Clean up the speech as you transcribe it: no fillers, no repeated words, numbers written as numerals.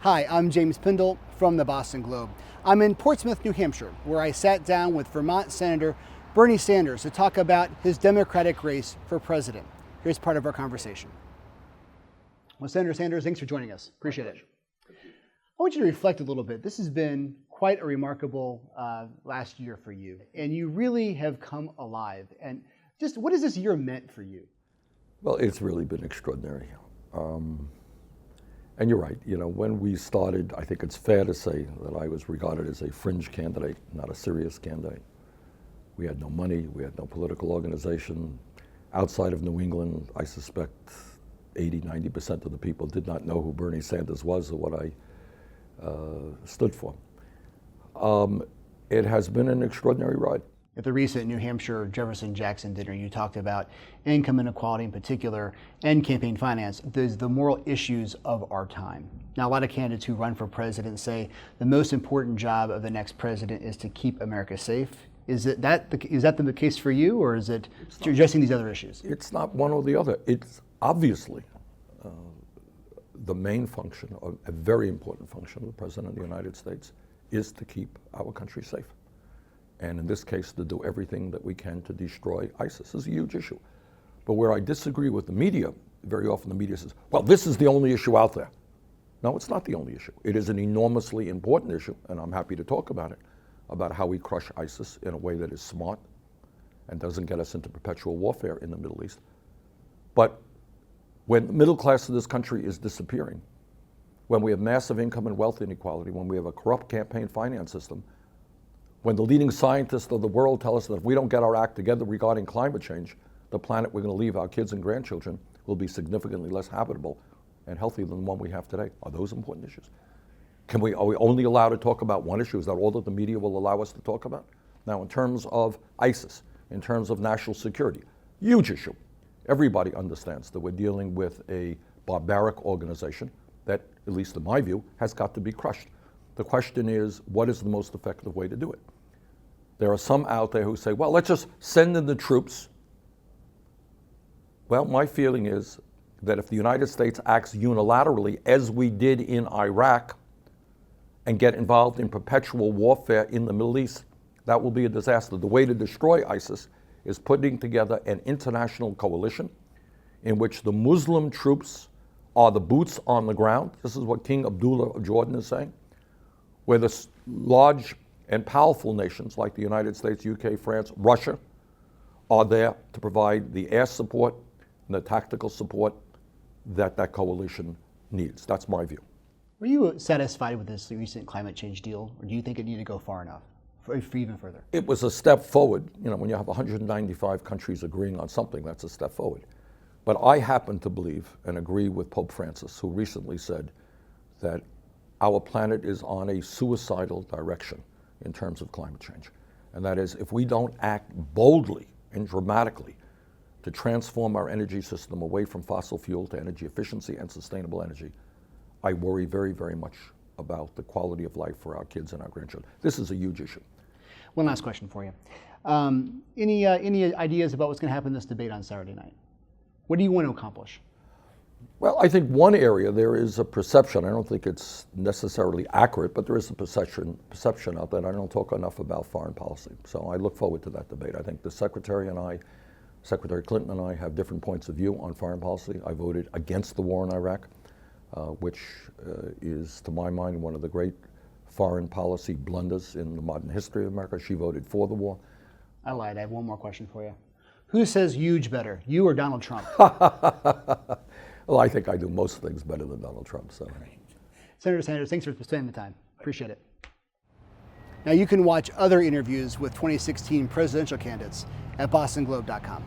Hi, I'm James Pindell from the Boston Globe. I'm in Portsmouth, New Hampshire, where I sat down with Vermont Senator Bernie Sanders to talk about his Democratic race for president. Here's part of our conversation. Well, Senator Sanders, thanks for joining us. Appreciate it. I want you to reflect a little bit. This has been quite a remarkable last year for you, and you really have come alive. And just what has this year meant for you? Well, it's really been extraordinary. And you're right, when we started, I think it's fair to say that I was regarded as a fringe candidate, not a serious candidate. We had no money, we had no political organization. Outside of New England, I suspect 80–90% of the people did not know who Bernie Sanders was or what I stood for. It has been an extraordinary ride. At the recent New Hampshire Jefferson-Jackson dinner, you talked about income inequality in particular and campaign finance, the moral issues of our time. Now, a lot of candidates who run for president say the most important job of the next president is to keep America safe. Is that the case for you, or is it addressing these other issues? It's not one or the other. It's obviously the main function, a very important function of the President of the United States is to keep our country safe. And in this case, to do everything that we can to destroy ISIS. This is a huge issue. But where I disagree with the media, very often the media says, well, this is the only issue out there. No, it's not the only issue. It is an enormously important issue, and I'm happy to talk about it, about how we crush ISIS in a way that is smart and doesn't get us into perpetual warfare in the Middle East. But when the middle class of this country is disappearing, when we have massive income and wealth inequality, when we have a corrupt campaign finance system, when the leading scientists of the world tell us that if we don't get our act together regarding climate change, the planet we're going to leave our kids and grandchildren will be significantly less habitable and healthy than the one we have today. Are those important issues? Are we only allowed to talk about one issue? Is that all that the media will allow us to talk about? Now, in terms of ISIS, in terms of national security, huge issue. Everybody understands that we're dealing with a barbaric organization that, at least in my view, has got to be crushed. The question is, what is the most effective way to do it? There are some out there who say, well, let's just send in the troops. Well, my feeling is that if the United States acts unilaterally, as we did in Iraq, and get involved in perpetual warfare in the Middle East, that will be a disaster. The way to destroy ISIS is putting together an international coalition in which the Muslim troops are the boots on the ground. This is what King Abdullah of Jordan is saying, where the large and powerful nations like the United States, UK, France, Russia are there to provide the air support and the tactical support that that coalition needs. That's my view. Were you satisfied with this recent climate change deal, or do you think it needed to go far enough, for even further? It was a step forward. When you have 195 countries agreeing on something, that's a step forward. But I happen to believe and agree with Pope Francis, who recently said that our planet is on a suicidal direction in terms of climate change. And that is, if we don't act boldly and dramatically to transform our energy system away from fossil fuel to energy efficiency and sustainable energy, I worry very, very much about the quality of life for our kids and our grandchildren. This is a huge issue. One last question for you. Any ideas about what's going to happen in this debate on Saturday night? What do you want to accomplish? Well, I think one area there is a perception. I don't think it's necessarily accurate, but there is a perception out there. I don't talk enough about foreign policy. So I look forward to that debate. I think the Secretary Clinton and I have different points of view on foreign policy. I voted against the war in Iraq, which is, to my mind, one of the great foreign policy blunders in the modern history of America. She voted for the war. I lied. I have one more question for you. Who says huge better, you or Donald Trump? Well, I think I do most things better than Donald Trump. So, Senator Sanders, thanks for spending the time. Appreciate it. Now, you can watch other interviews with 2016 presidential candidates at bostonglobe.com.